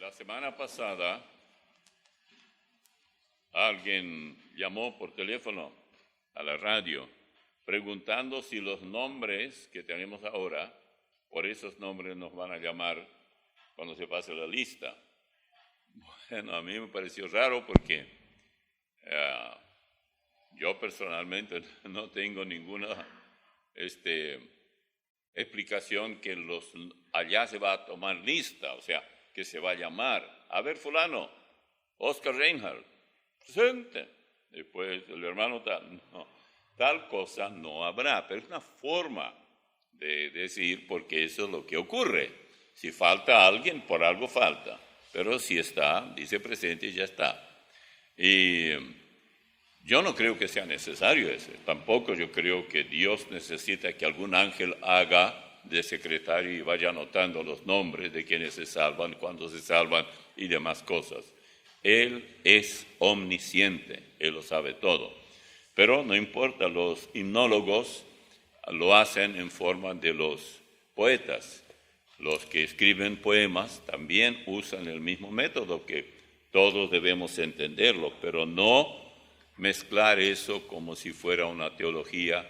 La semana pasada alguien llamó por teléfono a la radio preguntando si los nombres que tenemos ahora, por esos nombres nos van a llamar cuando se pase la lista. Bueno, a mí me pareció raro porque yo personalmente no tengo ninguna explicación que allá se va a tomar lista, o sea, que se va a llamar, a ver fulano, Oscar Reinhardt, presente. Después el hermano tal cosa no habrá, pero es una forma de decir porque eso es lo que ocurre. Si falta alguien, por algo falta, pero si está, dice presente y ya está. Y yo no creo que sea necesario eso, tampoco yo creo que Dios necesita que algún ángel haga de secretario y vaya anotando los nombres de quienes se salvan, cuándo se salvan y demás cosas. Él es omnisciente, Él lo sabe todo. Pero no importa, los himnólogos lo hacen en forma de los poetas. Los que escriben poemas también usan el mismo método, que todos debemos entenderlo, pero no mezclar eso como si fuera una teología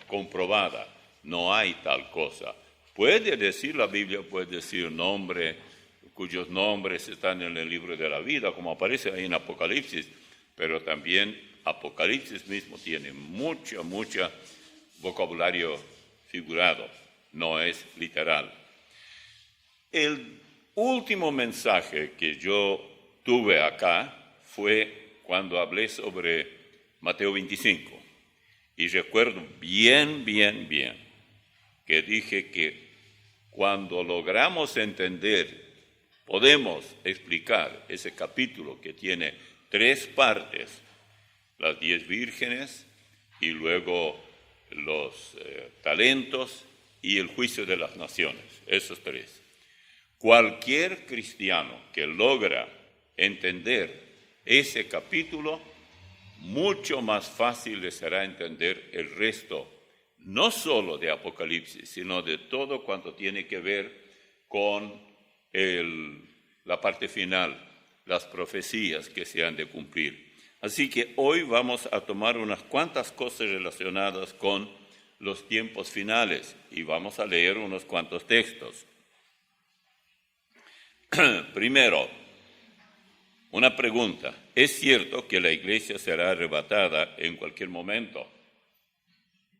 comprobada. No hay tal cosa. Puede decir la Biblia, puede decir nombre, cuyos nombres están en el libro de la vida, como aparece ahí en Apocalipsis, pero también Apocalipsis mismo tiene mucho vocabulario figurado, no es literal. El último mensaje que yo tuve acá fue cuando hablé sobre Mateo 25. Y recuerdo bien que dije que cuando logramos entender, podemos explicar ese capítulo que tiene 3 partes, las 10 vírgenes y luego los talentos y el juicio de las naciones, esos 3. Cualquier cristiano que logra entender ese capítulo, mucho más fácil le será entender el resto, no solo de Apocalipsis, sino de todo cuanto tiene que ver con la parte final, las profecías que se han de cumplir. Así que hoy vamos a tomar unas cuantas cosas relacionadas con los tiempos finales y vamos a leer unos cuantos textos. Primero, una pregunta. ¿Es cierto que la iglesia será arrebatada en cualquier momento?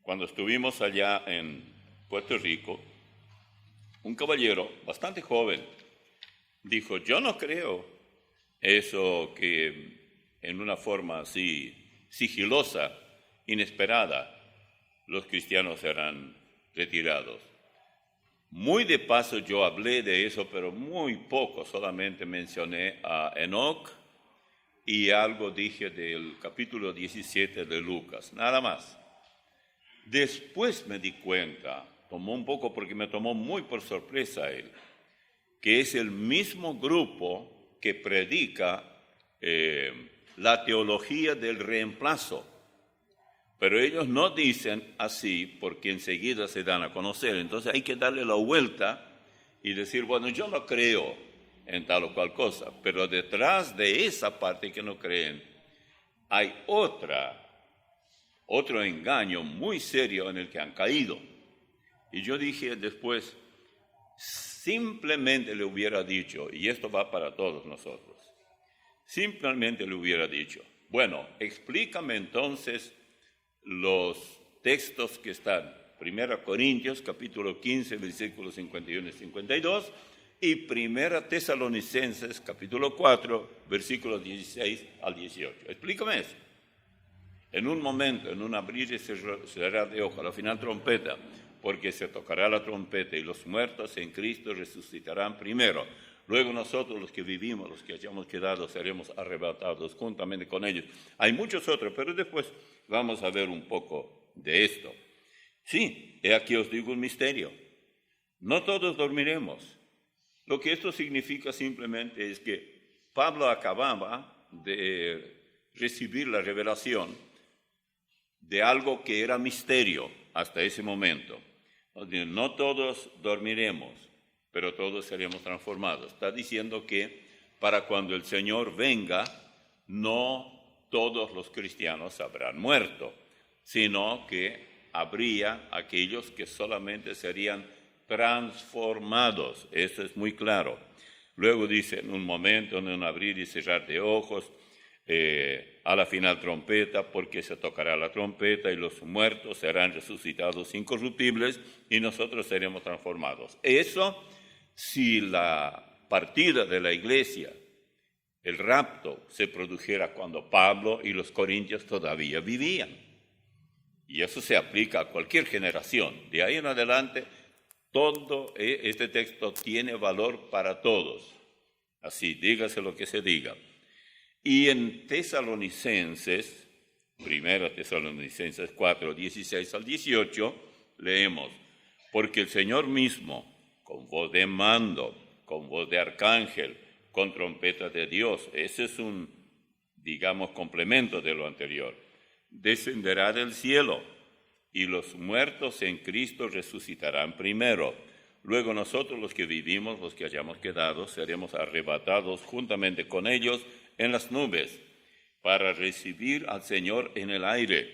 Cuando estuvimos allá en Puerto Rico, un caballero bastante joven dijo, yo no creo eso que en una forma así sigilosa, inesperada, los cristianos serán retirados. Muy de paso yo hablé de eso, pero muy poco, solamente mencioné a Enoc y algo dije del capítulo 17 de Lucas, nada más. Después me di cuenta, tomó un poco porque me tomó muy por sorpresa él, que es el mismo grupo que predica la teología del reemplazo. Pero ellos no dicen así porque enseguida se dan a conocer. Entonces hay que darle la vuelta y decir, bueno, yo no creo en tal o cual cosa, pero detrás de esa parte que no creen hay otro engaño muy serio en el que han caído. Y yo dije después, simplemente le hubiera dicho, y esto va para todos nosotros, simplemente le hubiera dicho, bueno, explícame entonces los textos que están, 1 Corintios, capítulo 15, versículos 51 y 52, y 1 Tesalonicenses, capítulo 4, versículos 16 al 18. Explícame eso. En un momento, en un abrir y cerrar de ojos, a la final trompeta, porque se tocará la trompeta y los muertos en Cristo resucitarán primero. Luego nosotros, los que vivimos, los que hayamos quedado, seremos arrebatados juntamente con ellos. Hay muchos otros, pero después vamos a ver un poco de esto. Sí, aquí os digo un misterio. No todos dormiremos. Lo que esto significa simplemente es que Pablo acababa de recibir la revelación de algo que era misterio hasta ese momento. No todos dormiremos. pero todos seremos transformados. Está diciendo que para cuando el Señor venga, no todos los cristianos habrán muerto, sino que habría aquellos que solamente serían transformados. Eso es muy claro. Luego dice, en un momento, en un abrir y cerrar de ojos, a la final trompeta, porque se tocará la trompeta y los muertos serán resucitados incorruptibles y nosotros seremos transformados. Eso si la partida de la iglesia, el rapto, se produjera cuando Pablo y los corintios todavía vivían. Y eso se aplica a cualquier generación. De ahí en adelante, todo este texto tiene valor para todos. Así, dígase lo que se diga. Y en Tesalonicenses, 1 Tesalonicenses 4, 16 al 18, leemos, porque el Señor mismo, con voz de mando, con voz de arcángel, con trompeta de Dios, ese es un, digamos, complemento de lo anterior, descenderá del cielo, y los muertos en Cristo resucitarán primero. Luego nosotros los que vivimos, los que hayamos quedado, seremos arrebatados juntamente con ellos en las nubes para recibir al Señor en el aire,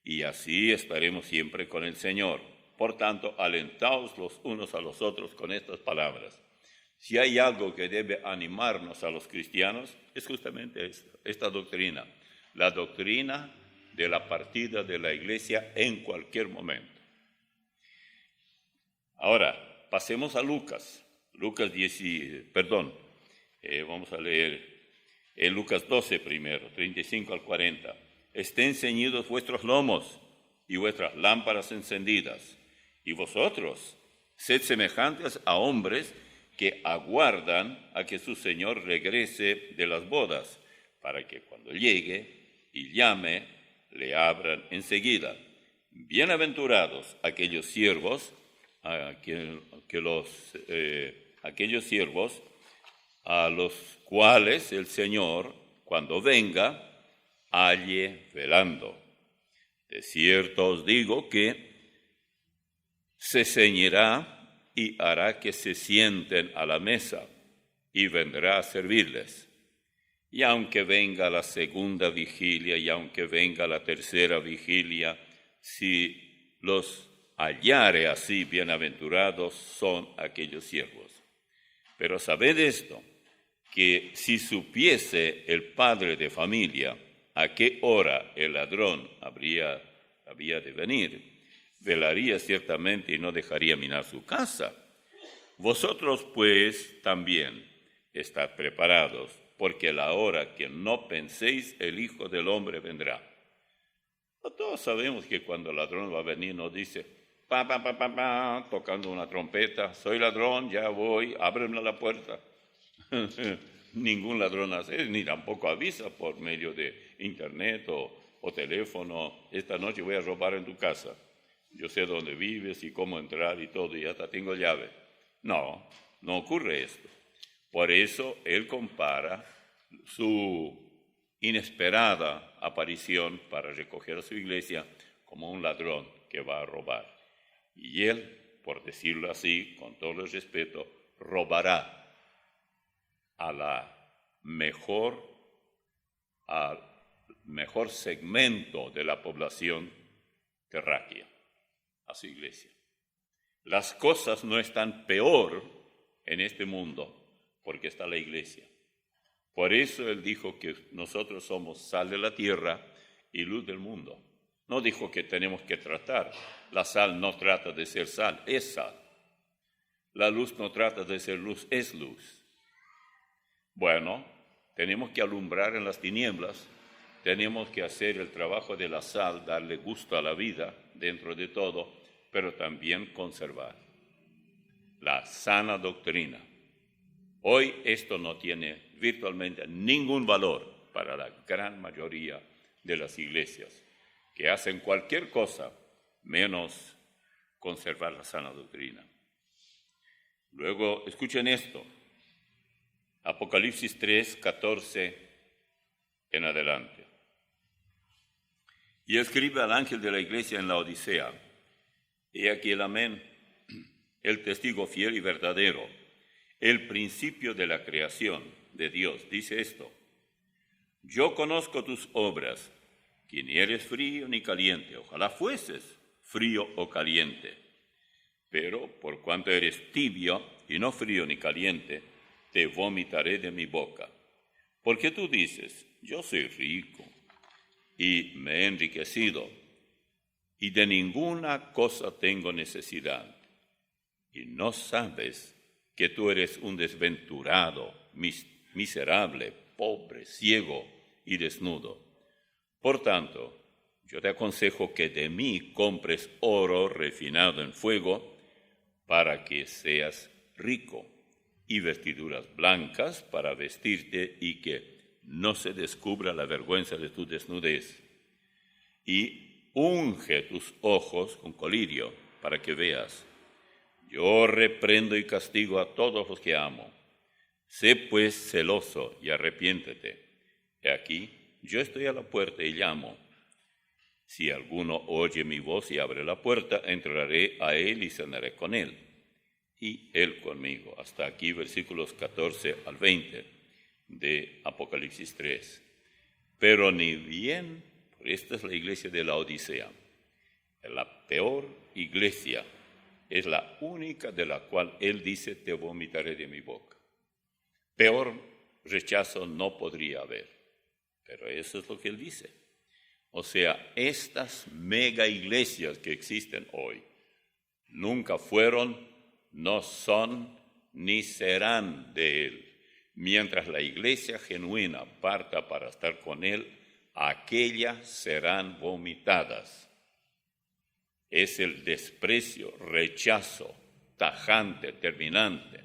y así estaremos siempre con el Señor. Por tanto, alentaos los unos a los otros con estas palabras. Si hay algo que debe animarnos a los cristianos, es justamente esta doctrina, la doctrina de la partida de la iglesia en cualquier momento. Ahora, pasemos a Lucas. Vamos a leer en Lucas 12 primero, 35 al 40. Estén ceñidos vuestros lomos y vuestras lámparas encendidas. Y vosotros, sed semejantes a hombres que aguardan a que su Señor regrese de las bodas, para que cuando llegue y llame, le abran enseguida. Bienaventurados aquellos siervos, aquellos siervos a los cuales el Señor, cuando venga, halle velando. De cierto os digo que se ceñirá y hará que se sienten a la mesa, y vendrá a servirles. Y aunque venga la segunda vigilia, y aunque venga la tercera vigilia, si los hallare así, bienaventurados son aquellos siervos. Pero sabed esto, que si supiese el padre de familia a qué hora el ladrón había de venir, velaría ciertamente y no dejaría minar su casa. Vosotros pues también estad preparados, porque la hora que no penséis el Hijo del Hombre vendrá. Todos sabemos que cuando el ladrón va a venir nos dice, tocando una trompeta, soy ladrón, ya voy, ábreme la puerta. Ningún ladrón hace, ni tampoco avisa por medio de internet o teléfono, esta noche voy a robar en tu casa. Yo sé dónde vives y cómo entrar y todo, y hasta tengo llave. No ocurre esto. Por eso él compara su inesperada aparición para recoger a su iglesia como un ladrón que va a robar. Y él, por decirlo así, con todo el respeto, robará al mejor segmento de la población terráquea, a su iglesia. Las cosas no están peor en este mundo porque está la iglesia. Por eso él dijo que nosotros somos sal de la tierra y luz del mundo. No dijo que tenemos que tratar. La sal no trata de ser sal, es sal. La luz no trata de ser luz, es luz. Bueno, tenemos que alumbrar en las tinieblas, tenemos que hacer el trabajo de la sal, darle gusto a la vida dentro de todo, pero también conservar la sana doctrina. Hoy esto no tiene virtualmente ningún valor para la gran mayoría de las iglesias, que hacen cualquier cosa menos conservar la sana doctrina. Luego, escuchen esto. Apocalipsis 3, 14 en adelante. Y escribe al ángel de la iglesia en la Odisea, he aquí el amén, el testigo fiel y verdadero, el principio de la creación de Dios. Dice esto: yo conozco tus obras, que ni eres frío ni caliente. Ojalá fueses frío o caliente. Pero por cuanto eres tibio y no frío ni caliente, te vomitaré de mi boca. Porque tú dices: yo soy rico y me he enriquecido, y de ninguna cosa tengo necesidad. Y no sabes que tú eres un desventurado, miserable, pobre, ciego y desnudo. Por tanto, yo te aconsejo que de mí compres oro refinado en fuego, para que seas rico, y vestiduras blancas para vestirte, y que no se descubra la vergüenza de tu desnudez. Y unge tus ojos con colirio, para que veas. Yo reprendo y castigo a todos los que amo. Sé pues celoso y arrepiéntete. He aquí, yo estoy a la puerta y llamo. Si alguno oye mi voz y abre la puerta, entraré a él y cenaré con él, y él conmigo. Hasta aquí versículos 14 al 20 de Apocalipsis 3. Pero ni bien, esta es la iglesia de la Odisea, la peor iglesia, es la única de la cual él dice: te vomitaré de mi boca. Peor rechazo no podría haber, pero eso es lo que él dice. O sea, estas mega iglesias que existen hoy nunca fueron, no son, ni serán de él. Mientras la iglesia genuina parta para estar con él, aquellas serán vomitadas. Es el desprecio, rechazo, tajante, terminante.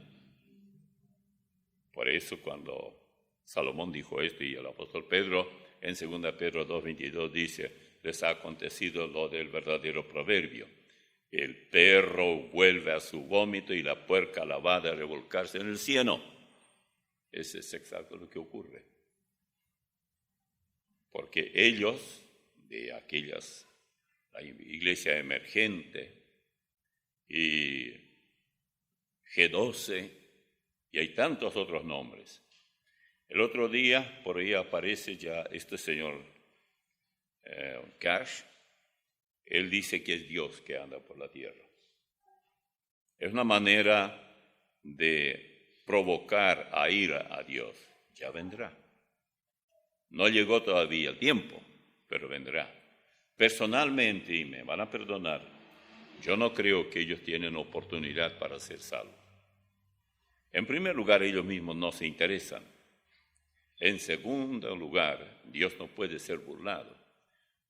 Por eso cuando Salomón dijo esto, y el apóstol Pedro en 2 Pedro 2:22 dice: les ha acontecido lo del verdadero proverbio: el perro vuelve a su vómito y la puerca lavada a revolcarse en el cieno. Ese es exacto lo que ocurre. Porque ellos, de aquellas, la iglesia emergente y G12, y hay tantos otros nombres. El otro día por ahí aparece ya este señor Cash. Él dice que es Dios que anda por la tierra. Es una manera de provocar a ira a Dios. Ya vendrá. No llegó todavía el tiempo, pero vendrá. Personalmente, y me van a perdonar, yo no creo que ellos tienen oportunidad para ser salvos. En primer lugar, ellos mismos no se interesan. En segundo lugar, Dios no puede ser burlado.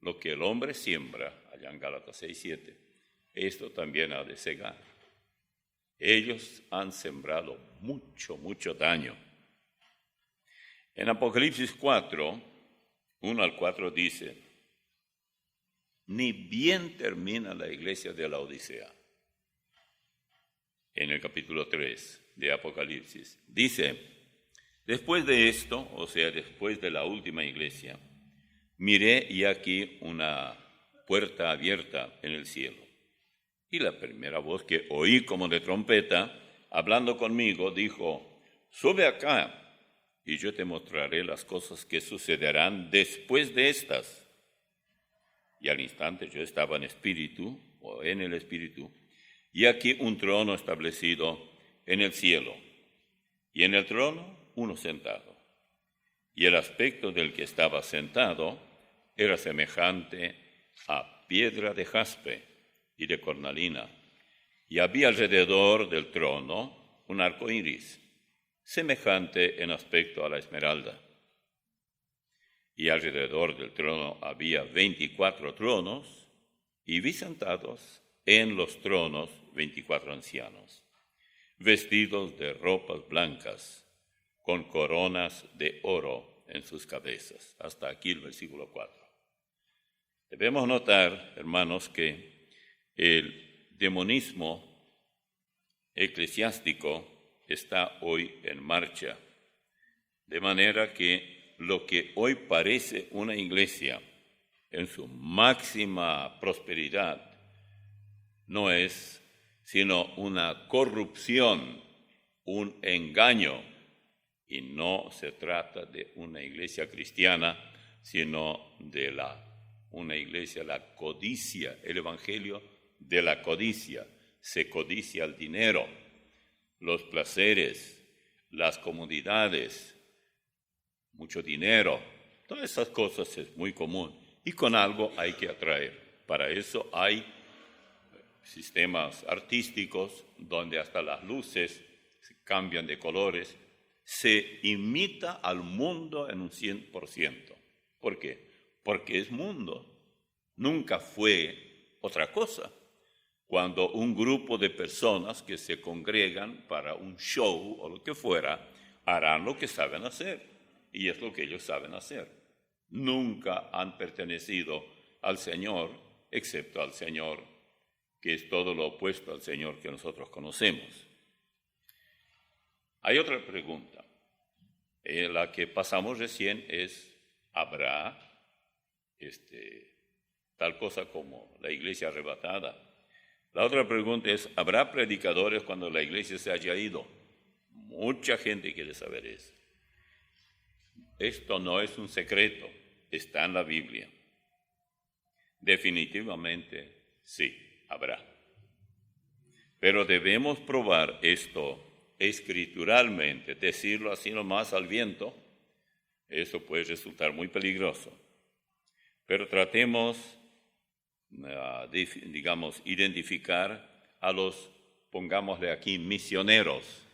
Lo que el hombre siembra, allá en Gálatas 6:7, esto también ha de segar. Ellos han sembrado mucho daño. En Apocalipsis 4, 1 al 4 dice: ni bien termina la iglesia de la Odisea. En el capítulo 3 de Apocalipsis dice: después de esto, o sea, después de la última iglesia, miré y aquí una puerta abierta en el cielo. Y la primera voz que oí como de trompeta, hablando conmigo, dijo: sube acá, y yo te mostraré las cosas que sucederán después de estas. Y al instante yo estaba en espíritu, o en el espíritu, y aquí un trono establecido en el cielo, y en el trono uno sentado. Y el aspecto del que estaba sentado era semejante a piedra de jaspe y de cornalina, y había alrededor del trono un arco iris, semejante en aspecto a la esmeralda. Y alrededor del trono había 24 tronos, y vi sentados en los tronos 24 ancianos, vestidos de ropas blancas, con coronas de oro en sus cabezas. Hasta aquí el versículo 4. Debemos notar, hermanos, que el demonismo eclesiástico está hoy en marcha, de manera que lo que hoy parece una iglesia en su máxima prosperidad no es, sino una corrupción, un engaño. Y no se trata de una iglesia cristiana, sino de una iglesia, la codicia, el evangelio de la codicia. Se codicia el dinero, los placeres, las comodidades, mucho dinero. Todas esas cosas es muy común y con algo hay que atraer. Para eso hay sistemas artísticos donde hasta las luces se cambian de colores. Se imita al mundo en un 100%. ¿Por qué? Porque es mundo. Nunca fue otra cosa. Cuando un grupo de personas que se congregan para un show o lo que fuera, harán lo que saben hacer. Y es lo que ellos saben hacer. Nunca han pertenecido al Señor, excepto al Señor, que es todo lo opuesto al Señor que nosotros conocemos. Hay otra pregunta. La que pasamos recién es, ¿habrá tal cosa como la iglesia arrebatada? La otra pregunta es, ¿habrá predicadores cuando la iglesia se haya ido? Mucha gente quiere saber eso. Esto no es un secreto, está en la Biblia. Definitivamente sí, habrá. Pero debemos probar esto escrituralmente. Decirlo así nomás al viento, eso puede resultar muy peligroso. Pero tratemos, identificar a los, pongámosle aquí, misioneros,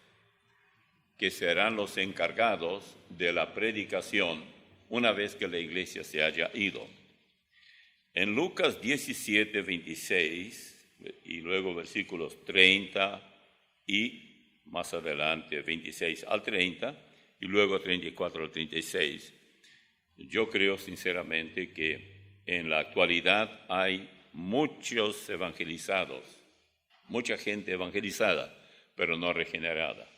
que serán los encargados de la predicación una vez que la iglesia se haya ido. En Lucas 17, 26, y luego versículos 30 y más adelante 26 al 30, y luego 34 al 36, yo creo sinceramente que en la actualidad hay muchos evangelizados, mucha gente evangelizada, pero no regenerada.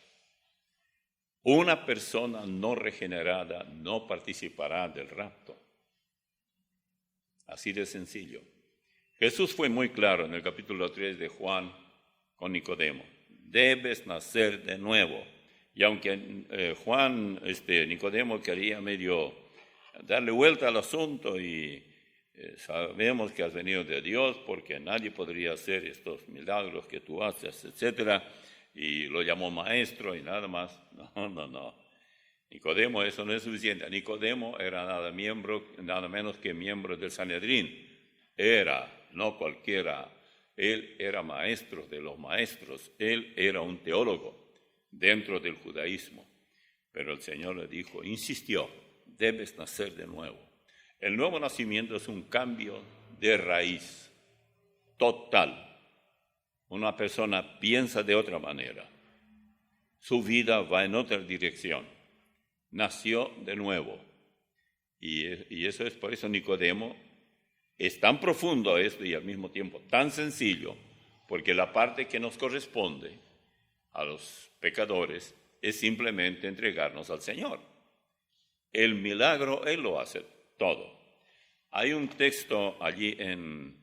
Una persona no regenerada no participará del rapto. Así de sencillo. Jesús fue muy claro en el capítulo 3 de Juan con Nicodemo. Debes nacer de nuevo. Y aunque Nicodemo quería medio darle vuelta al asunto y sabemos que has venido de Dios porque nadie podría hacer estos milagros que tú haces, etc. Y lo llamó maestro y nada más. No. Nicodemo, eso no es suficiente. Nicodemo era nada menos que miembro del Sanedrín. No cualquiera. Él era maestro de los maestros. Él era un teólogo dentro del judaísmo. Pero el Señor le dijo, insistió, debes nacer de nuevo. El nuevo nacimiento es un cambio de raíz total. Una persona piensa de otra manera. Su vida va en otra dirección. Nació de nuevo. Y eso es por eso Nicodemo es tan profundo esto y al mismo tiempo tan sencillo, porque la parte que nos corresponde a los pecadores es simplemente entregarnos al Señor. El milagro Él lo hace todo. Hay un texto allí en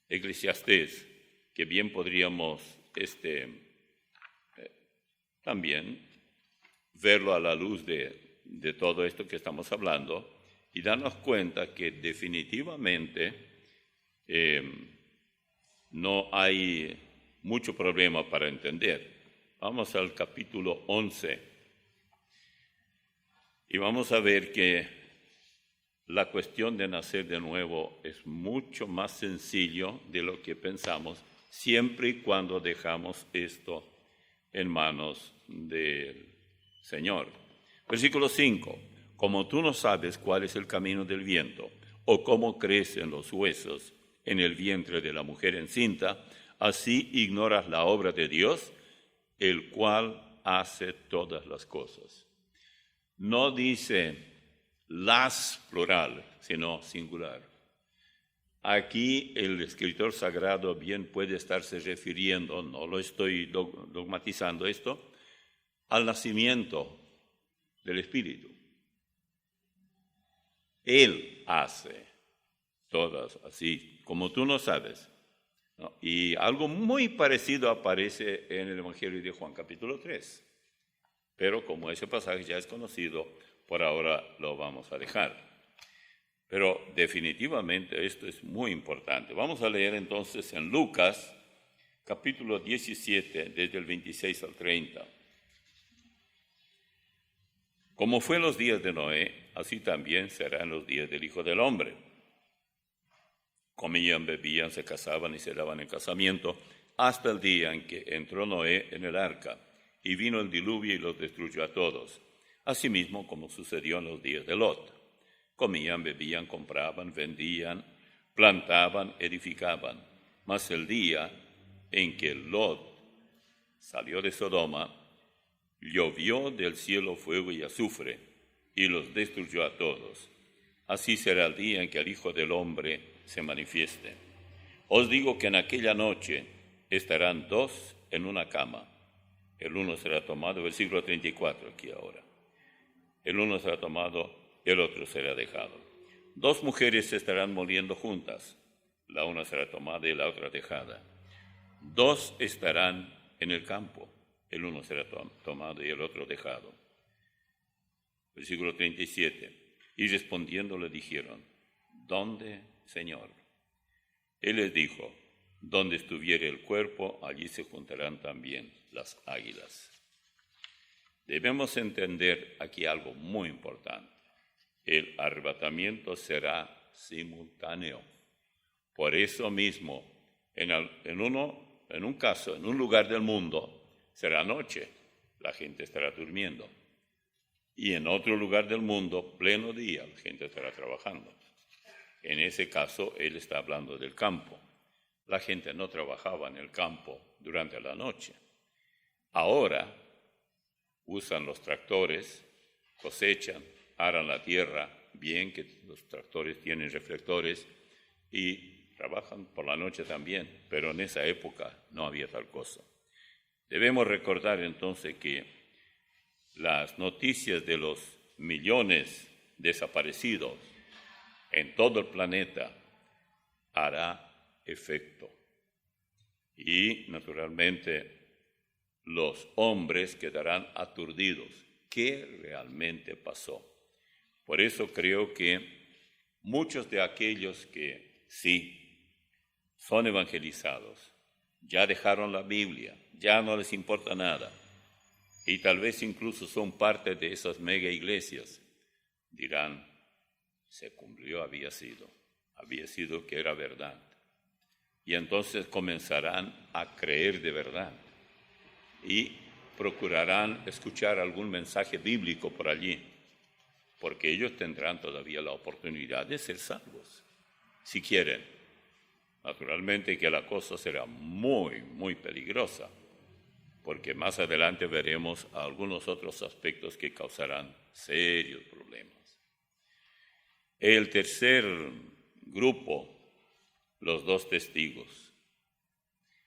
Eclesiastés que bien podríamos también verlo a la luz de todo esto que estamos hablando y darnos cuenta que definitivamente no hay mucho problema para entender. Vamos al capítulo 11 y vamos a ver que la cuestión de nacer de nuevo es mucho más sencillo de lo que pensamos, siempre y cuando dejamos esto en manos del Señor. Versículo 5. Como tú no sabes cuál es el camino del viento, o cómo crecen los huesos en el vientre de la mujer encinta, así ignoras la obra de Dios, el cual hace todas las cosas. No dice las plural, sino singular. Aquí el escritor sagrado bien puede estarse refiriendo, no lo estoy dogmatizando esto, al nacimiento del Espíritu. Él hace todas así, como tú no sabes. ¿no? Y algo muy parecido aparece en el Evangelio de Juan, capítulo 3. Pero como ese pasaje ya es conocido, por ahora lo vamos a dejar. Pero definitivamente esto es muy importante. Vamos a leer entonces en Lucas, capítulo 17, desde el 26 al 30. Como fue en los días de Noé, así también será en los días del Hijo del Hombre. Comían, bebían, se casaban y se daban en casamiento, hasta el día en que entró Noé en el arca, y vino el diluvio y los destruyó a todos. Asimismo, como sucedió en los días de Lot. Comían, bebían, compraban, vendían, plantaban, edificaban. Mas el día en que Lot salió de Sodoma, llovió del cielo fuego y azufre, y los destruyó a todos. Así será el día en que el Hijo del Hombre se manifieste. Os digo que en aquella noche estarán dos en una cama. El uno será tomado, versículo 34 aquí ahora. El uno será tomado, el otro será dejado. Dos mujeres estarán moliendo juntas, la una será tomada y la otra dejada. Dos estarán en el campo, el uno será tomado y el otro dejado. Versículo 37. Y respondiendo le dijeron, ¿dónde, Señor? Él les dijo, donde estuviere el cuerpo, allí se juntarán también las águilas. Debemos entender aquí algo muy importante. El arrebatamiento será simultáneo. Por eso mismo, en un caso, en un lugar del mundo, será noche, la gente estará durmiendo. Y en otro lugar del mundo, pleno día, la gente estará trabajando. En ese caso, él está hablando del campo. La gente no trabajaba en el campo durante la noche. Ahora usan los tractores, cosechan, aran la tierra, bien que los tractores tienen reflectores y trabajan por la noche también, pero en esa época no había tal cosa. Debemos recordar entonces que las noticias de los millones desaparecidos en todo el planeta hará efecto. Y naturalmente los hombres quedarán aturdidos. ¿Qué realmente pasó? Por eso creo que muchos de aquellos que sí son evangelizados, ya dejaron la Biblia, ya no les importa nada, y tal vez incluso son parte de esas mega iglesias, dirán, se cumplió, había sido que era verdad. Y entonces comenzarán a creer de verdad y procurarán escuchar algún mensaje bíblico por allí, porque ellos tendrán todavía la oportunidad de ser salvos, si quieren. Naturalmente que la cosa será muy, muy peligrosa, porque más adelante veremos algunos otros aspectos que causarán serios problemas. El tercer grupo, los dos testigos.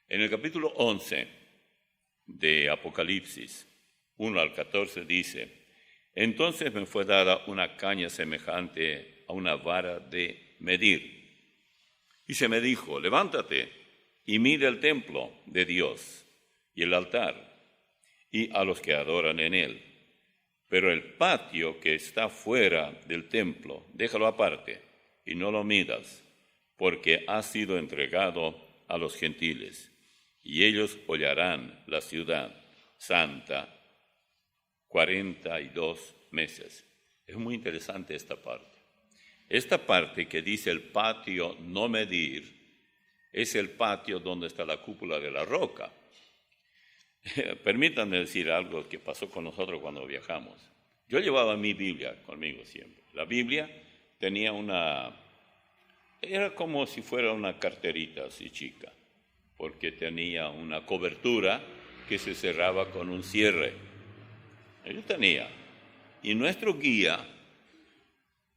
En el capítulo 11 de Apocalipsis, 1 al 14 dice, entonces me fue dada una caña semejante a una vara de medir. Y se me dijo, levántate y mide el templo de Dios y el altar y a los que adoran en él. Pero el patio que está fuera del templo, déjalo aparte y no lo midas, porque ha sido entregado a los gentiles, y ellos hollarán la ciudad santa 42 meses. Es muy interesante esta parte. Esta parte que dice el patio no medir, es el patio donde está la cúpula de la roca. Permítanme decir algo que pasó con nosotros cuando viajamos. Yo llevaba mi Biblia conmigo siempre. La Biblia tenía era como si fuera una carterita así chica, porque tenía una cobertura que se cerraba con un cierre. Yo tenía. Y nuestro guía,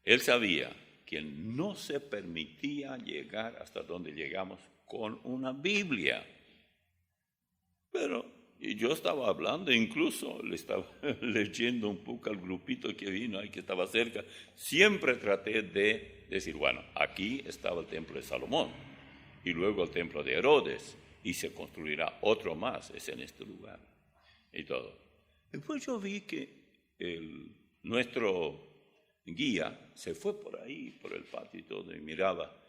él sabía que no se permitía llegar hasta donde llegamos con una Biblia. Pero yo estaba hablando, incluso le estaba leyendo un poco al grupito que vino ahí, que estaba cerca. Siempre traté de decir, bueno, aquí estaba el templo de Salomón. y luego el templo de Herodes, y se construirá otro más, es en este lugar, y todo. Después yo vi que nuestro guía se fue por ahí, por el patio y todo, y miraba,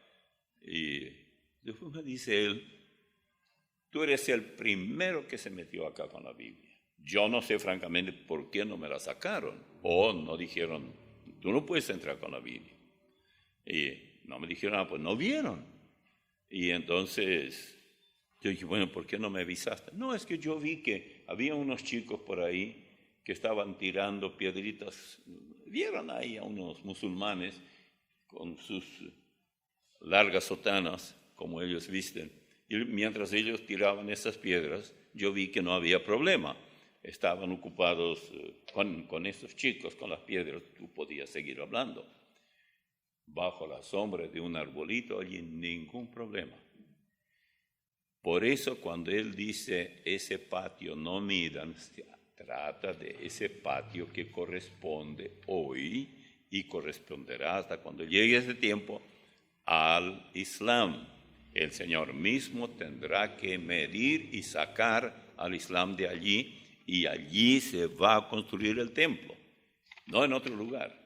y después me dice él, tú eres el primero que se metió acá con la Biblia. Yo no sé francamente por qué no me la sacaron, o no dijeron, tú no puedes entrar con la Biblia. Y no me dijeron, pues no vieron. Y entonces yo dije, bueno, ¿por qué no me avisaste? No, es que yo vi que había unos chicos por ahí que estaban tirando piedritas. Vieron ahí a unos musulmanes con sus largas sotanas, como ellos visten. Y mientras ellos tiraban esas piedras, yo vi que no había problema. Estaban ocupados con esos chicos, con las piedras, tú podías seguir hablando. Bajo la sombra de un arbolito, allí ningún problema. Por eso cuando él dice, ese patio no midan, se trata de ese patio que corresponde hoy y corresponderá hasta cuando llegue ese tiempo al Islam. El Señor mismo tendrá que medir y sacar al Islam de allí, y allí se va a construir el templo, no en otro lugar.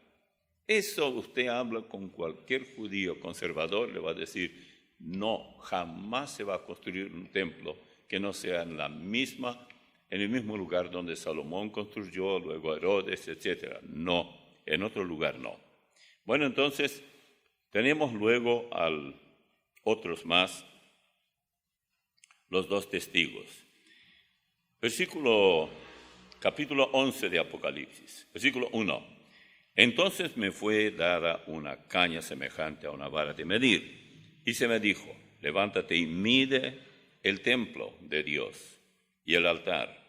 Eso usted habla con cualquier judío conservador, le va a decir, no, jamás se va a construir un templo que no sea en el mismo lugar donde Salomón construyó, luego Herodes, etc. No, en otro lugar no. Bueno, entonces, tenemos luego otros más, los dos testigos. Capítulo 11 de Apocalipsis, versículo 1. Entonces me fue dada una caña semejante a una vara de medir, y se me dijo, levántate y mide el templo de Dios y el altar,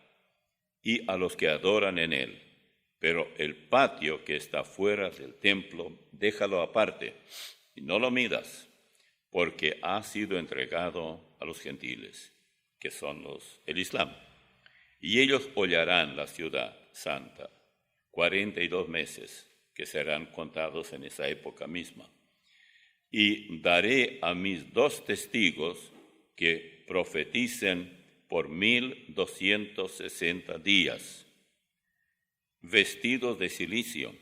y a los que adoran en él, pero el patio que está fuera del templo, déjalo aparte, y no lo midas, porque ha sido entregado a los gentiles, que son el Islam, y ellos hollarán la ciudad santa 42 meses, que serán contados en esa época misma. Y daré a mis 2 testigos que profeticen por 1260 días, vestidos de silicio.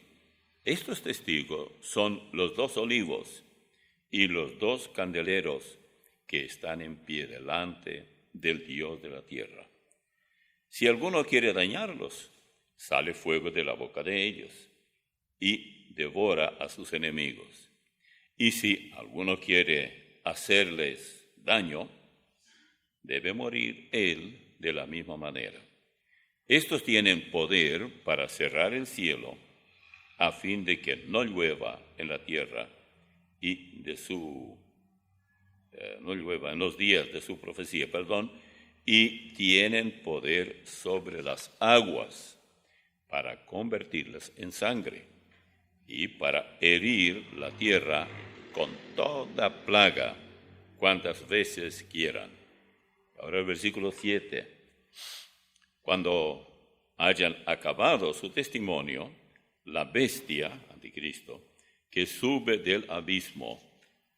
Estos testigos son los 2 olivos y los 2 candeleros que están en pie delante del Dios de la tierra. Si alguno quiere dañarlos, sale fuego de la boca de ellos y devora a sus enemigos. Y si alguno quiere hacerles daño, debe morir él de la misma manera. Estos tienen poder para cerrar el cielo, a fin de que no llueva en la tierra y no llueva en los días de su profecía, y tienen poder sobre las aguas para convertirlas en sangre y para herir la tierra con toda plaga cuantas veces quieran. Ahora el versículo 7. Cuando hayan acabado su testimonio, la bestia, anticristo, que sube del abismo,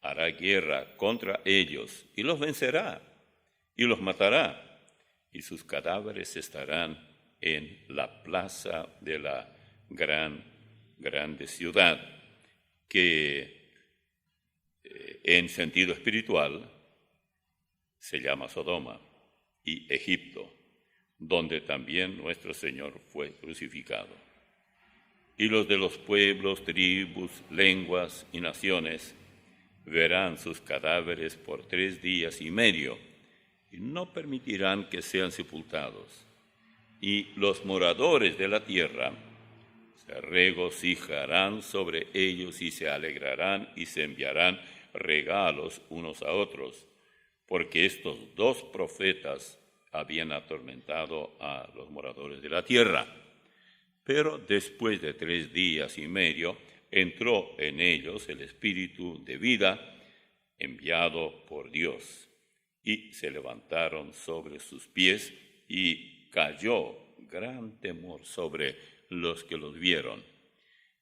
hará guerra contra ellos y los vencerá y los matará, y sus cadáveres estarán en la plaza de la grande ciudad, que en sentido espiritual se llama Sodoma y Egipto, donde también nuestro Señor fue crucificado. Y los de los pueblos, tribus, lenguas y naciones verán sus cadáveres por 3 días y medio, y no permitirán que sean sepultados. Y los moradores de la tierra se regocijarán sobre ellos y se alegrarán y se enviarán regalos unos a otros, porque estos 2 profetas habían atormentado a los moradores de la tierra. Pero después de 3 días y medio entró en ellos el espíritu de vida enviado por Dios, y se levantaron sobre sus pies, y cayó gran temor sobre los que los vieron.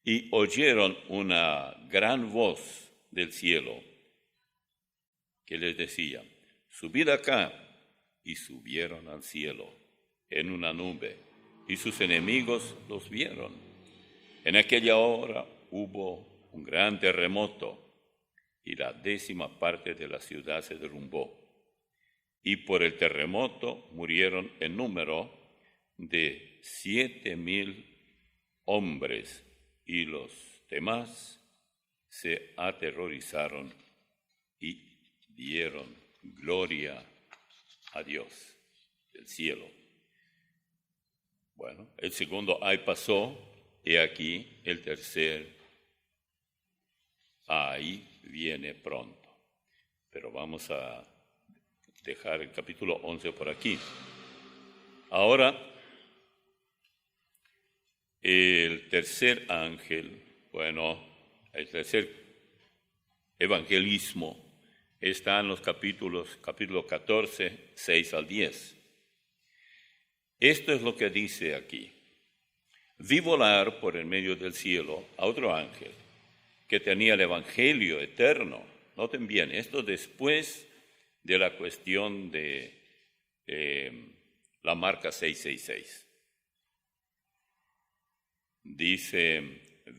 Y oyeron una gran voz del cielo que les decía: subid acá. Y subieron al cielo en una nube, y sus enemigos los vieron. En aquella hora hubo un gran terremoto, y la 10ª parte de la ciudad se derrumbó. Y por el terremoto murieron en número de 7,000 hombres, y los demás se aterrorizaron y dieron gloria a Dios del cielo. Bueno, el segundo ay pasó, y aquí el tercer ay viene pronto. Pero vamos a dejar el capítulo 11 por aquí. Ahora, el tercer ángel, el tercer evangelismo está en los capítulo 14, 6 al 10. Esto es lo que dice aquí: vi volar por el medio del cielo a otro ángel que tenía el evangelio eterno. Noten bien, esto después de la cuestión de la marca 666. Dice: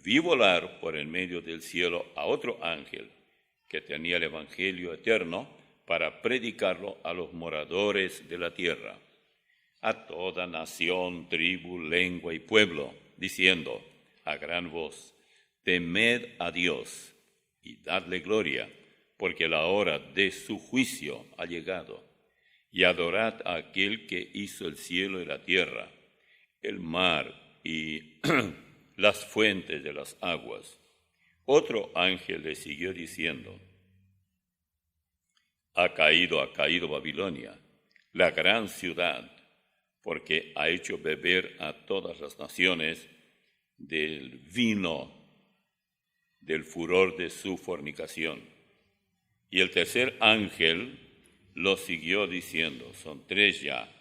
vi volar por el medio del cielo a otro ángel que tenía el evangelio eterno para predicarlo a los moradores de la tierra, a toda nación, tribu, lengua y pueblo, diciendo a gran voz: temed a Dios y dadle gloria, porque la hora de su juicio ha llegado, y adorad a aquel que hizo el cielo y la tierra, el mar y las fuentes de las aguas. Otro ángel le siguió diciendo: ha caído Babilonia, la gran ciudad, porque ha hecho beber a todas las naciones del vino del furor de su fornicación. Y el tercer ángel lo siguió diciendo, son 3 ya,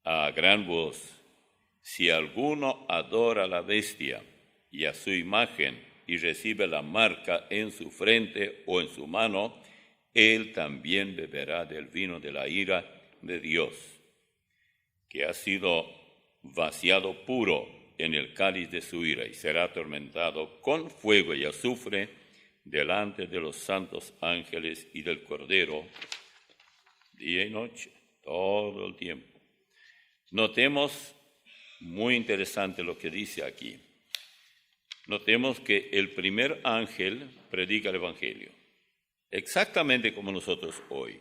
a gran voz: si alguno adora a la bestia y a su imagen y recibe la marca en su frente o en su mano, él también beberá del vino de la ira de Dios, que ha sido vaciado puro en el cáliz de su ira, y será atormentado con fuego y azufre delante de los santos ángeles y del Cordero, día y noche, todo el tiempo. Notemos, muy interesante lo que dice aquí. Notemos que el primer ángel predica el Evangelio, exactamente como nosotros hoy.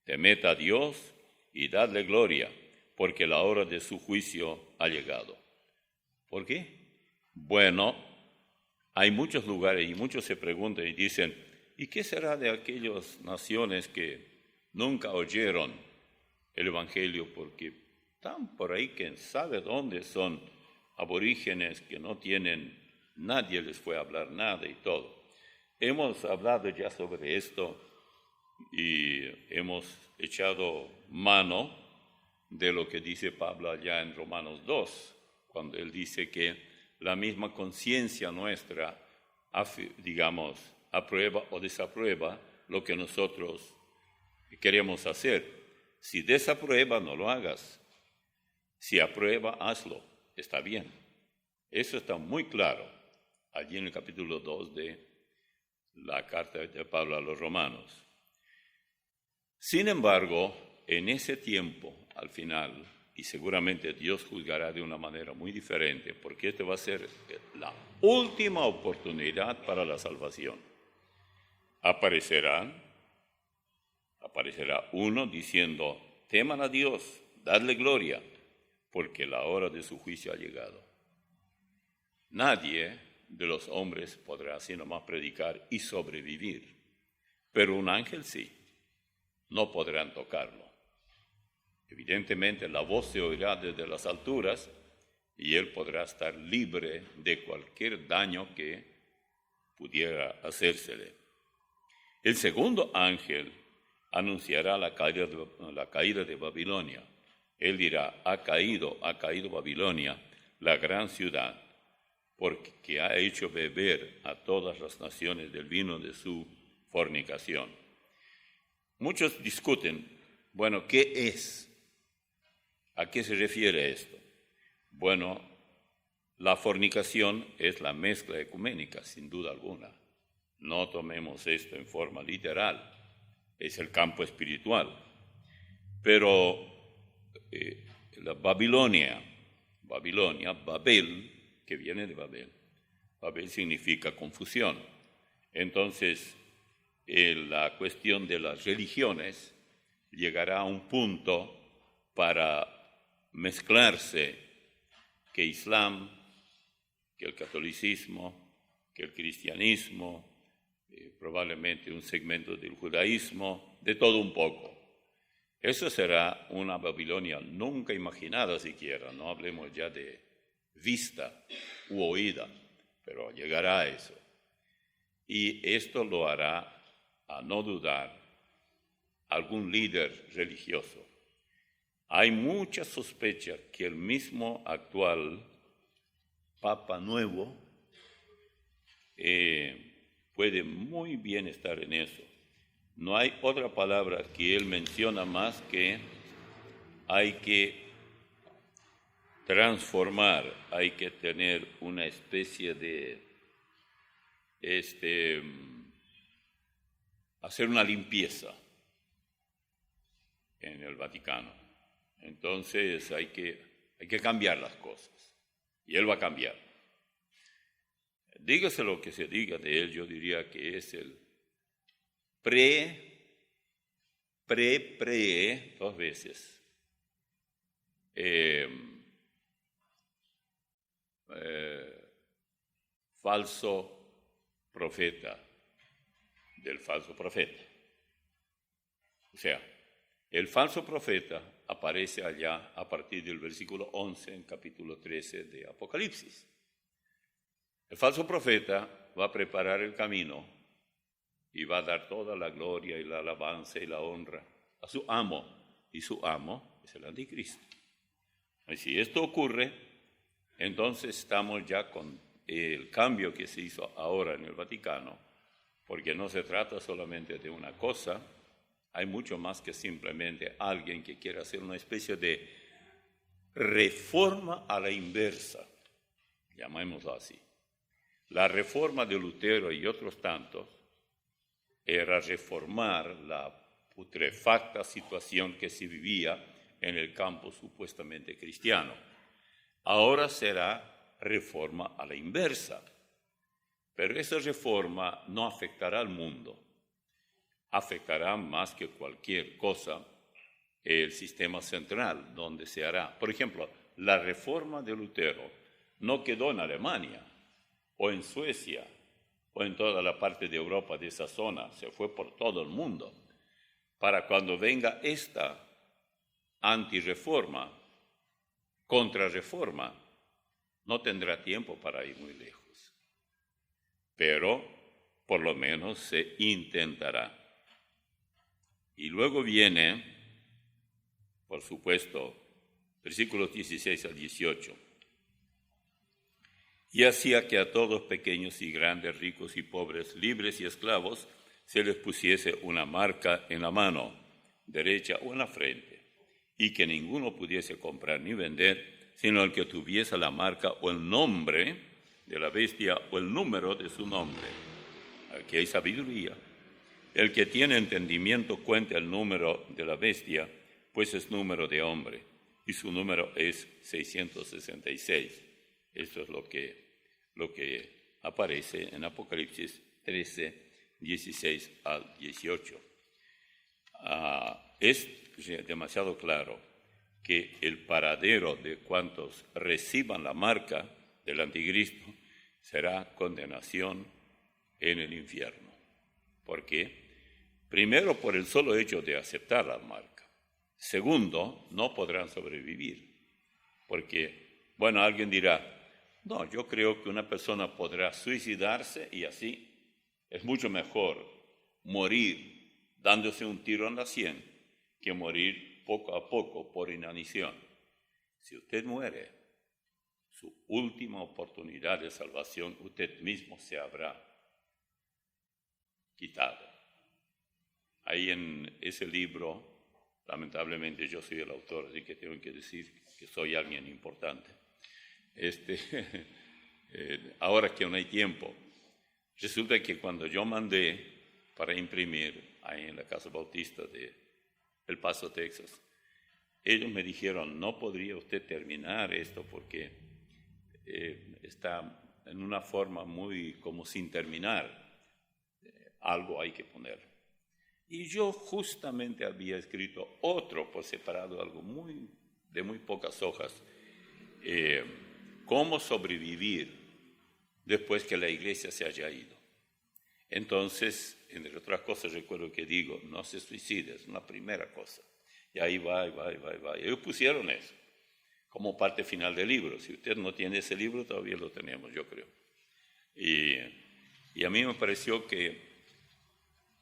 Temed a Dios y dadle gloria, porque la hora de su juicio ha llegado. ¿Por qué? Bueno, hay muchos lugares y muchos se preguntan y dicen: ¿y qué será de aquellas naciones que nunca oyeron el Evangelio porque están por ahí, quién sabe dónde, son aborígenes que no tienen, nadie les fue a hablar nada y todo? Hemos hablado ya sobre esto y hemos echado mano de lo que dice Pablo allá en Romanos 2, cuando él dice que la misma conciencia nuestra, aprueba o desaprueba lo que nosotros queremos hacer. Si desaprueba, no lo hagas. Si aprueba, hazlo. Está bien. Eso está muy claro allí en el capítulo 2 de la carta de Pablo a los Romanos. Sin embargo, en ese tiempo, al final, y seguramente Dios juzgará de una manera muy diferente, porque esta va a ser la última oportunidad para la salvación. Aparecerá uno diciendo: teman a Dios, dadle gloria, porque la hora de su juicio ha llegado. Nadie de los hombres podrá así nomás predicar y sobrevivir, pero un ángel sí, no podrán tocarlo. Evidentemente la voz se oirá desde las alturas y él podrá estar libre de cualquier daño que pudiera hacérsele. El segundo ángel anunciará la caída de Babilonia. Él dirá: ha caído Babilonia, la gran ciudad, porque ha hecho beber a todas las naciones del vino de su fornicación. muchos discuten, bueno, ¿qué es? ¿A qué se refiere esto? Bueno, la fornicación es la mezcla ecuménica, sin duda alguna. No tomemos esto en forma literal, es el campo espiritual. Pero la Babilonia, Babel, que viene de Babel, Babel significa confusión. Entonces, la cuestión de las religiones llegará a un punto para mezclarse que Islam, que el catolicismo, que el cristianismo, probablemente un segmento del judaísmo, de todo un poco. Eso será una Babilonia nunca imaginada siquiera, no hablemos ya de vista u oída, pero llegará a eso. Y esto lo hará, a no dudar, algún líder religioso. Hay mucha sospecha que el mismo actual Papa Nuevo puede muy bien estar en eso. No hay otra palabra que él menciona más que hay que transformar, hay que tener una especie de hacer una limpieza en el Vaticano. Entonces hay que cambiar las cosas. Y él va a cambiar. Dígase lo que se diga de él, yo diría que es el dos veces, falso profeta del falso profeta. O sea, el falso profeta aparece allá a partir del versículo 11 en capítulo 13 de Apocalipsis. El falso profeta va a preparar el camino y va a dar toda la gloria y la alabanza y la honra a su amo, y su amo es el anticristo. Y si esto ocurre, entonces estamos ya con el cambio que se hizo ahora en el Vaticano, porque no se trata solamente de una cosa, hay mucho más que simplemente alguien que quiere hacer una especie de reforma a la inversa, llamémoslo así. La reforma de Lutero y otros tantos era reformar la putrefacta situación que se vivía en el campo supuestamente cristiano. Ahora será reforma a la inversa, pero esa reforma no afectará al mundo, afectará más que cualquier cosa el sistema central donde se hará. Por ejemplo, la reforma de Lutero no quedó en Alemania o en Suecia o en toda la parte de Europa de esa zona, se fue por todo el mundo. Para cuando venga esta antirreforma, contrarreforma, no tendrá tiempo para ir muy lejos. Pero por lo menos se intentará. Y luego viene, por supuesto, versículos 16 al 18. Y hacía que a todos, pequeños y grandes, ricos y pobres, libres y esclavos, se les pusiese una marca en la mano derecha o en la frente, y que ninguno pudiese comprar ni vender, sino el que tuviese la marca o el nombre de la bestia o el número de su nombre. Aquí hay sabiduría. El que tiene entendimiento cuenta el número de la bestia, pues es número de hombre, y su número es 666. Esto es lo que aparece en Apocalipsis 13, 16 al 18. Es demasiado claro que el paradero de cuantos reciban la marca del anticristo será condenación en el infierno. ¿Por qué? Primero, por el solo hecho de aceptar la marca. Segundo, no podrán sobrevivir. Porque, bueno, alguien dirá, no, yo creo que una persona podrá suicidarse y así es mucho mejor morir dándose un tiro en la sien que morir poco a poco por inanición. Si usted muere, su última oportunidad de salvación usted mismo se habrá quitado. ahí en ese libro, lamentablemente yo soy el autor, así que tengo que decir que soy alguien importante. Ahora que no hay tiempo, resulta que cuando yo mandé para imprimir ahí en la Casa Bautista de El Paso, Texas, ellos me dijeron, no podría usted terminar esto porque está en una forma muy como sin terminar, algo hay que poner. Y yo justamente había escrito otro por separado, algo de muy pocas hojas, cómo sobrevivir después que la iglesia se haya ido. Entonces, entre otras cosas, recuerdo que digo, no se suicide, es una primera cosa. Y ahí va. Y ellos pusieron eso como parte final del libro. Si usted no tiene ese libro, todavía lo tenemos, yo creo. Y a mí me pareció que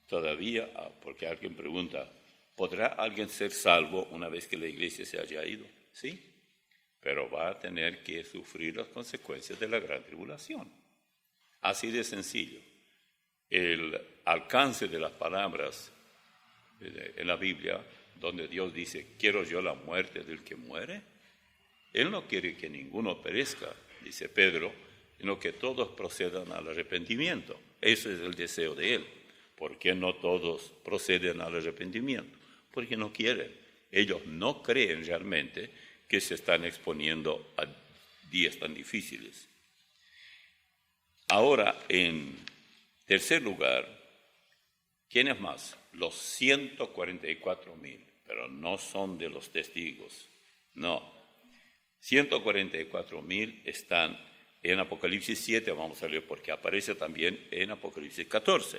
todavía, porque alguien pregunta, ¿podrá alguien ser salvo una vez que la iglesia se haya ido? Sí, pero va a tener que sufrir las consecuencias de la gran tribulación. Así de sencillo. El alcance de las palabras en la Biblia, donde Dios dice, ¿quiero yo la muerte del que muere? Él no quiere que ninguno perezca, dice Pedro, sino que todos procedan al arrepentimiento. Ese es el deseo de Él. ¿Por qué no todos proceden al arrepentimiento? Porque no quieren. Ellos no creen realmente que se están exponiendo a días tan difíciles. Ahora, en tercer lugar, ¿quiénes más? Los 144,000, pero no son de los testigos. No. 144,000 están en Apocalipsis 7, vamos a leer porque aparece también en Apocalipsis 14.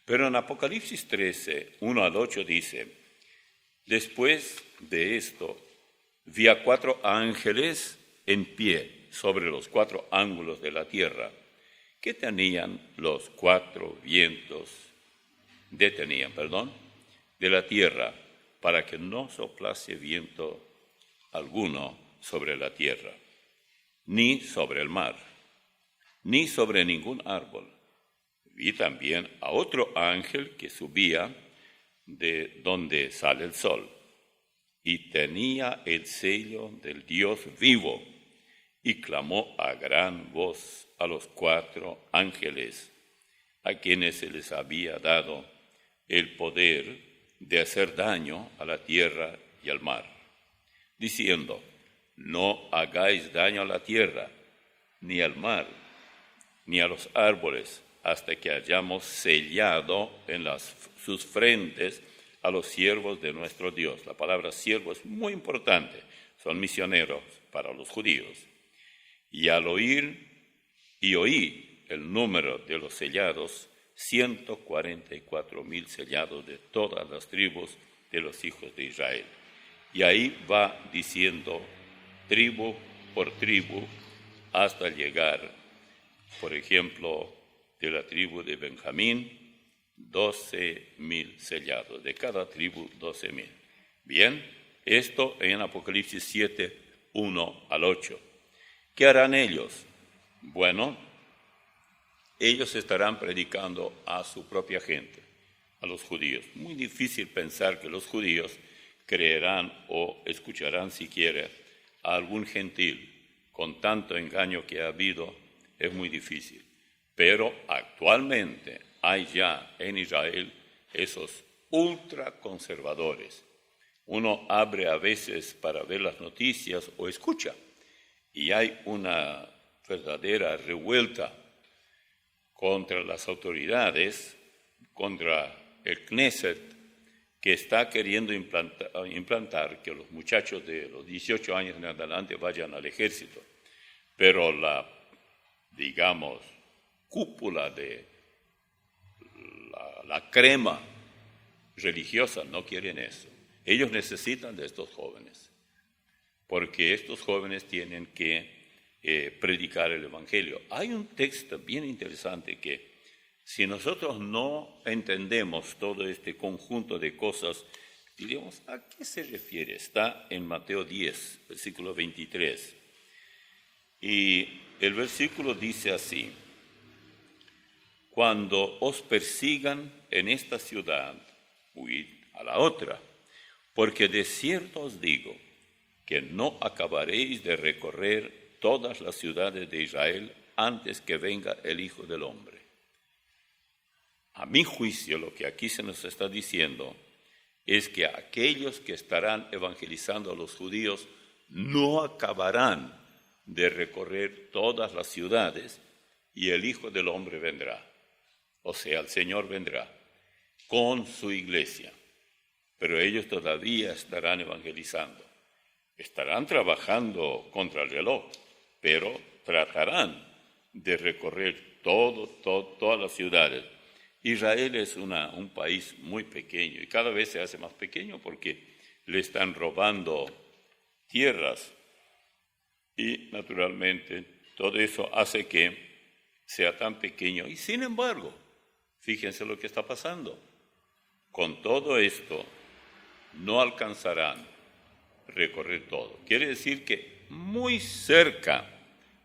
Pero en Apocalipsis 13, 1 al 8 dice, después de esto, vi a 4 ángeles en pie sobre los 4 ángulos de la tierra, que tenían los 4 vientos, de la tierra, para que no soplase viento alguno sobre la tierra, ni sobre el mar, ni sobre ningún árbol. Vi también a otro ángel que subía de donde sale el sol, y tenía el sello del Dios vivo, y clamó a gran voz a los 4 ángeles, a quienes se les había dado el poder de hacer daño a la tierra y al mar, diciendo, no hagáis daño a la tierra, ni al mar, ni a los árboles, hasta que hayamos sellado en sus frentes a los siervos de nuestro Dios. La palabra siervo es muy importante, son misioneros para los judíos. Y al oí el número de los sellados, 144,000 sellados de todas las tribus de los hijos de Israel. Y ahí va diciendo tribu por tribu hasta llegar, por ejemplo, de la tribu de Benjamín, 12,000 sellados, de cada tribu 12,000. Bien, esto en Apocalipsis 7, 1 al 8. ¿Qué harán ellos? Bueno, ellos estarán predicando a su propia gente, a los judíos. Muy difícil pensar que los judíos creerán o escucharán siquiera a algún gentil. Con tanto engaño que ha habido, es muy difícil. Pero actualmente hay ya en Israel esos ultraconservadores. Uno abre a veces para ver las noticias o escucha, y hay una verdadera revuelta contra las autoridades, contra el Knesset, que está queriendo implantar que los muchachos de los 18 años en adelante vayan al ejército. Pero la, digamos, cúpula de la crema religiosa no quieren eso. Ellos necesitan de estos jóvenes, porque estos jóvenes tienen que predicar el Evangelio. Hay un texto bien interesante que, si nosotros no entendemos todo este conjunto de cosas, diríamos, ¿a qué se refiere? Está en Mateo 10, versículo 23. Y el versículo dice así: cuando os persigan en esta ciudad huid a la otra. Porque de cierto os digo que no acabaréis de recorrer todas las ciudades de Israel antes que venga el Hijo del Hombre. A mi juicio, lo que aquí se nos está diciendo es que aquellos que estarán evangelizando a los judíos no acabarán de recorrer todas las ciudades y el Hijo del Hombre vendrá. O sea, el Señor vendrá con su iglesia, pero ellos todavía estarán evangelizando. Estarán trabajando contra el reloj, pero tratarán de recorrer todas las ciudades. Israel es un país muy pequeño y cada vez se hace más pequeño porque le están robando tierras y naturalmente todo eso hace que sea tan pequeño. Y sin embargo, fíjense lo que está pasando. Con todo esto no alcanzarán recorrer todo. Quiere decir que muy cerca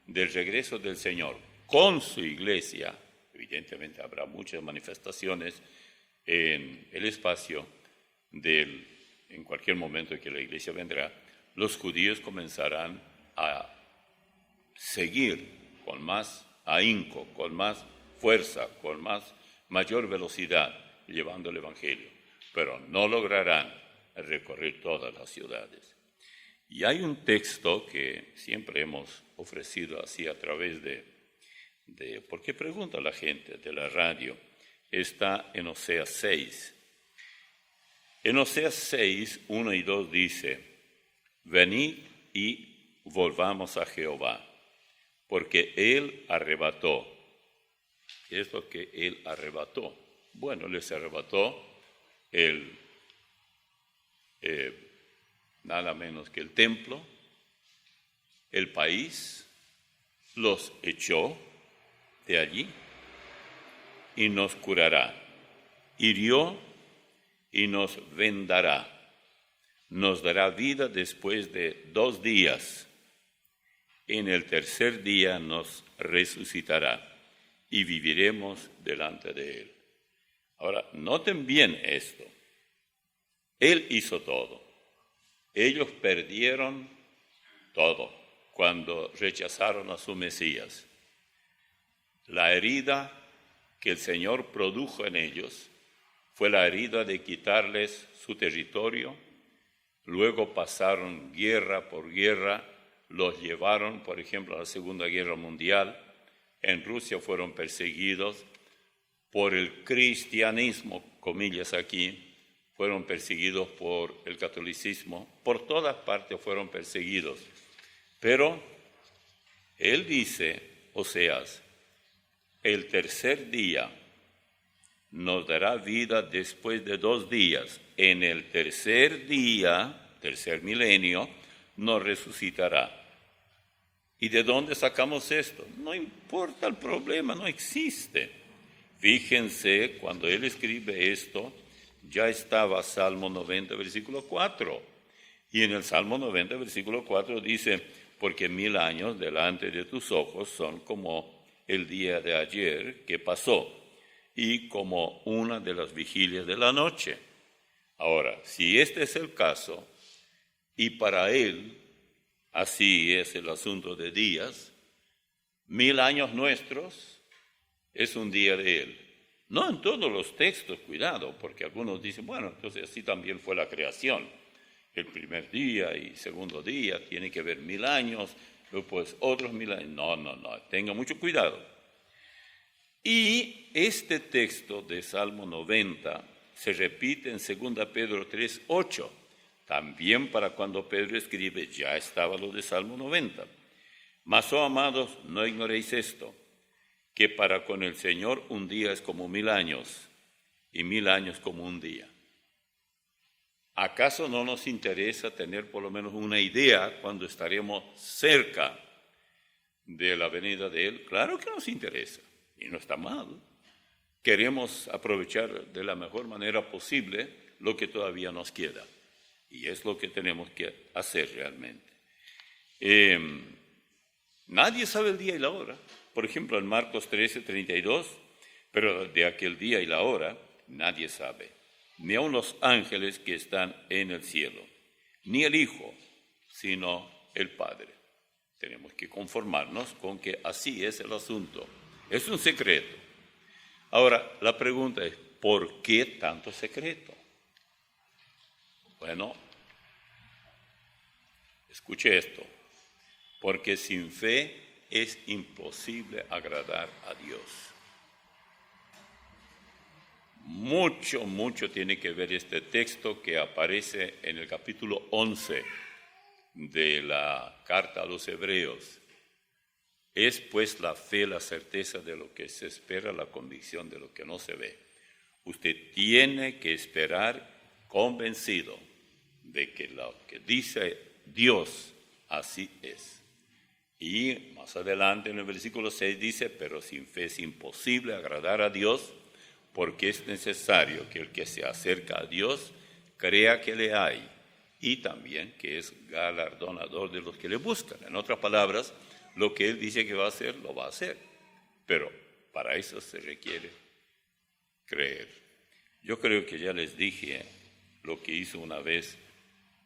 del regreso del Señor con su iglesia, evidentemente habrá muchas manifestaciones en el espacio en cualquier momento que la iglesia vendrá, los judíos comenzarán a seguir con más ahínco, con más fuerza, con mayor velocidad, llevando el Evangelio, pero no lograrán recorrer todas las ciudades. Y hay un texto que siempre hemos ofrecido así a través porque pregunta la gente de la radio, está en Oseas 6. En Oseas 6, 1 y 2 dice, venid y volvamos a Jehová, porque Él arrebató. ¿Qué es lo que Él arrebató? Bueno, les arrebató nada menos que el templo, el país, los echó de allí y nos curará. Hirió y nos vendará. Nos dará vida después de 2 días. En el tercer día nos resucitará y viviremos delante de Él. Ahora, noten bien esto. Él hizo todo. Ellos perdieron todo cuando rechazaron a su Mesías. La herida que el Señor produjo en ellos fue la herida de quitarles su territorio. Luego pasaron guerra por guerra, los llevaron, por ejemplo, a la Segunda Guerra Mundial. En Rusia fueron perseguidos por el cristianismo, comillas aquí, fueron perseguidos por el catolicismo, por todas partes fueron perseguidos. Pero él dice, Oseas, el tercer día nos dará vida después de 2 días. En el tercer día, tercer milenio, nos resucitará. ¿Y de dónde sacamos esto? No importa el problema, no existe. Fíjense, cuando él escribe esto, ya estaba Salmo 90, versículo 4. Y en el Salmo 90, versículo 4 dice, porque 1000 años delante de tus ojos son como el día de ayer que pasó y como una de las vigilias de la noche. Ahora, si este es el caso, y para él así es el asunto de días, 1000 años nuestros es un día de él. No en todos los textos, cuidado, porque algunos dicen, bueno, entonces así también fue la creación. El primer día y segundo día tiene que ver 1000 años, pues otros 1000 años. No, tenga mucho cuidado. Y este texto de Salmo 90 se repite en 2 Pedro 3, 8. También para cuando Pedro escribe, ya estaba lo de Salmo 90. Mas, oh amados, no ignoréis esto, que para con el Señor un día es como 1000 años, y 1000 años como un día. ¿Acaso no nos interesa tener por lo menos una idea cuando estaremos cerca de la venida de Él? Claro que nos interesa, y no está mal. Queremos aprovechar de la mejor manera posible lo que todavía nos queda, y es lo que tenemos que hacer realmente. Nadie sabe el día y la hora. Por ejemplo, en Marcos 13, 32, pero de aquel día y la hora nadie sabe. ni aun los ángeles que están en el cielo, ni el Hijo, sino el Padre. Tenemos que conformarnos con que así es el asunto. Es un secreto. Ahora, la pregunta es, ¿por qué tanto secreto? Bueno, escuche esto. Porque sin fe es imposible agradar a Dios. Mucho tiene que ver este texto que aparece en el capítulo 11 de la carta a los Hebreos. Es pues la fe, la certeza de lo que se espera, la convicción de lo que no se ve. Usted tiene que esperar convencido de que lo que dice Dios así es. Y más adelante en el versículo 6 dice, pero sin fe es imposible agradar a Dios, porque es necesario que el que se acerca a Dios crea que le hay y también que es galardonador de los que le buscan. En otras palabras, lo que Él dice que va a hacer, lo va a hacer. Pero para eso se requiere creer. Yo creo que ya les dije lo que hizo una vez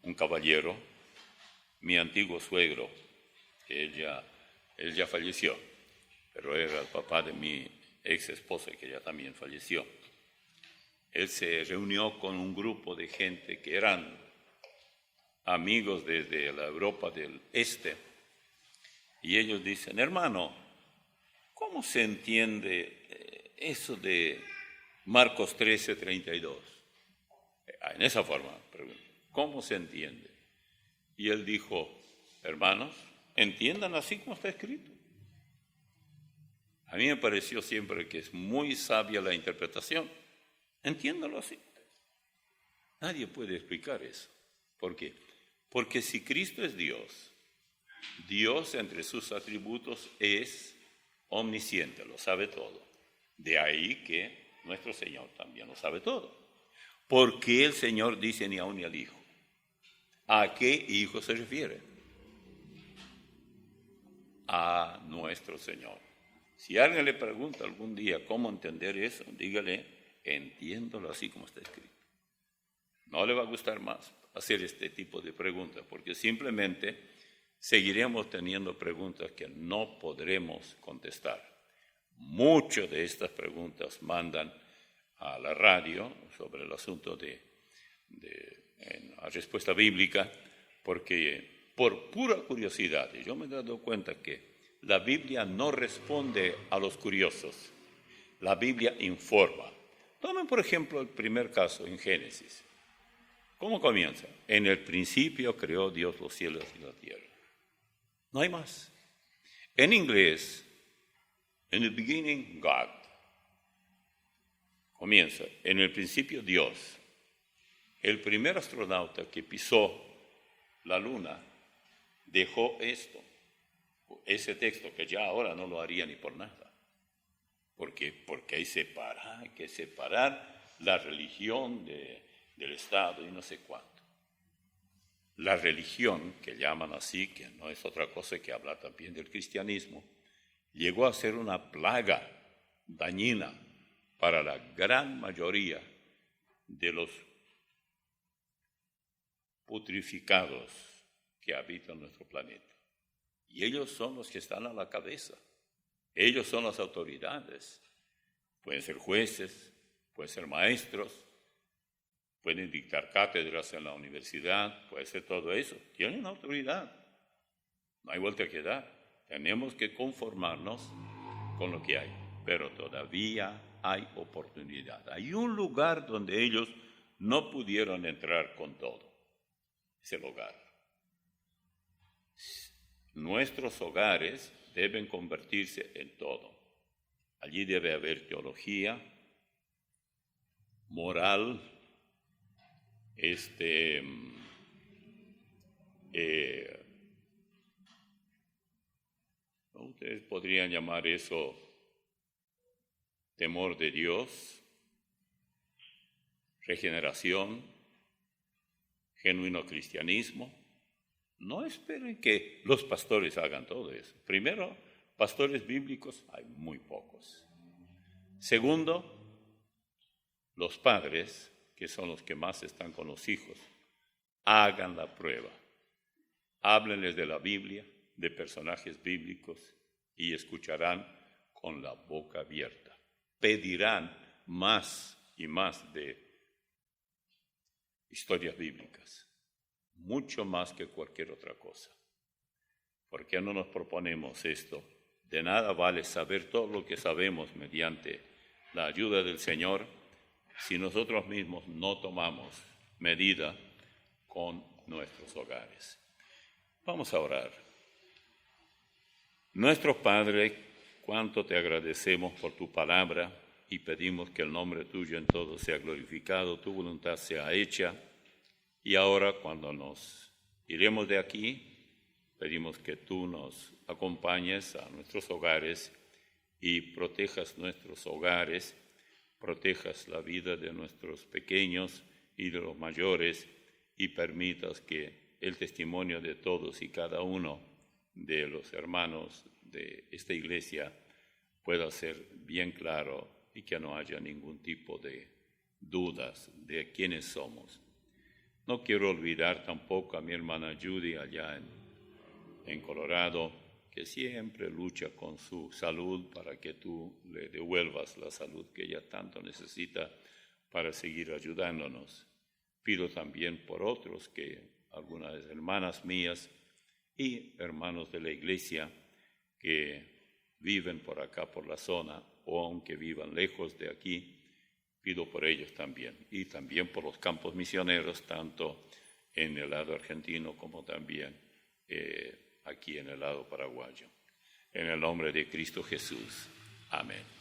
un caballero, mi antiguo suegro. Él ya falleció, pero era el papá de mi ex esposa, que ya también falleció. Él se reunió con un grupo de gente que eran amigos desde la Europa del Este, y ellos dicen, hermano, ¿cómo se entiende eso de Marcos 13:32? En esa forma, ¿cómo se entiende? Y él dijo, hermanos, entiendan así como está escrito. A mí me pareció siempre que es muy sabia la interpretación. Entiéndalo así. Nadie puede explicar eso. ¿Por qué? Porque si Cristo es Dios, Dios entre sus atributos es omnisciente, lo sabe todo. De ahí que nuestro Señor también lo sabe todo. ¿Por qué el Señor dice ni aun ni al Hijo? ¿A qué Hijo se refiere? A nuestro Señor. Si alguien le pregunta algún día cómo entender eso, dígale, entiéndolo así como está escrito. No le va a gustar más hacer este tipo de preguntas, porque simplemente seguiremos teniendo preguntas que no podremos contestar. Muchas de estas preguntas mandan a la radio sobre el asunto de la respuesta bíblica, porque por pura curiosidad, y yo me he dado cuenta que la Biblia no responde a los curiosos, la Biblia informa. Tomen por ejemplo el primer caso en Génesis. ¿Cómo comienza? En el principio creó Dios los cielos y la tierra. No hay más. En inglés, in the beginning, God. Comienza, en el principio Dios. El primer astronauta que pisó la luna dejó ese texto que ya ahora no lo haría ni por nada. ¿Por qué? Porque hay que separar la religión del Estado y no sé cuánto. La religión, que llaman así, que no es otra cosa que hablar también del cristianismo, llegó a ser una plaga dañina para la gran mayoría de los putrificados que habitan nuestro planeta. Y ellos son los que están a la cabeza. Ellos son las autoridades. Pueden ser jueces, pueden ser maestros, pueden dictar cátedras en la universidad, puede ser todo eso. Tienen autoridad. No hay vuelta que dar. Tenemos que conformarnos con lo que hay. Pero todavía hay oportunidad. Hay un lugar donde ellos no pudieron entrar con todo. Es el hogar. Nuestros hogares deben convertirse en todo. Allí debe haber teología, moral, ustedes podrían llamar eso temor de Dios, regeneración, genuino cristianismo. No esperen que los pastores hagan todo eso. Primero, pastores bíblicos hay muy pocos. Segundo, los padres que son los que más están con los hijos, hagan la prueba. Háblenles de la Biblia, de personajes bíblicos, y escucharán con la boca abierta. Pedirán más y más de historias bíblicas, mucho más que cualquier otra cosa. ¿Por qué no nos proponemos esto? De nada vale saber todo lo que sabemos mediante la ayuda del Señor si nosotros mismos no tomamos medida con nuestros hogares. Vamos a orar. Nuestro Padre, cuánto te agradecemos por tu palabra y pedimos que el nombre tuyo en todo sea glorificado, tu voluntad sea hecha. Y ahora, cuando nos iremos de aquí, pedimos que tú nos acompañes a nuestros hogares y protejas nuestros hogares, protejas la vida de nuestros pequeños y de los mayores y permitas que el testimonio de todos y cada uno de los hermanos de esta iglesia pueda ser bien claro y que no haya ningún tipo de dudas de quiénes somos. No quiero olvidar tampoco a mi hermana Judy allá en Colorado, que siempre lucha con su salud para que tú le devuelvas la salud que ella tanto necesita para seguir ayudándonos. Pido también por otros algunas hermanas mías y hermanos de la iglesia que viven por acá, por la zona, o aunque vivan lejos de aquí, pido por ellos también. Y también por los campos misioneros, tanto en el lado argentino como también aquí en el lado paraguayo. En el nombre de Cristo Jesús. Amén.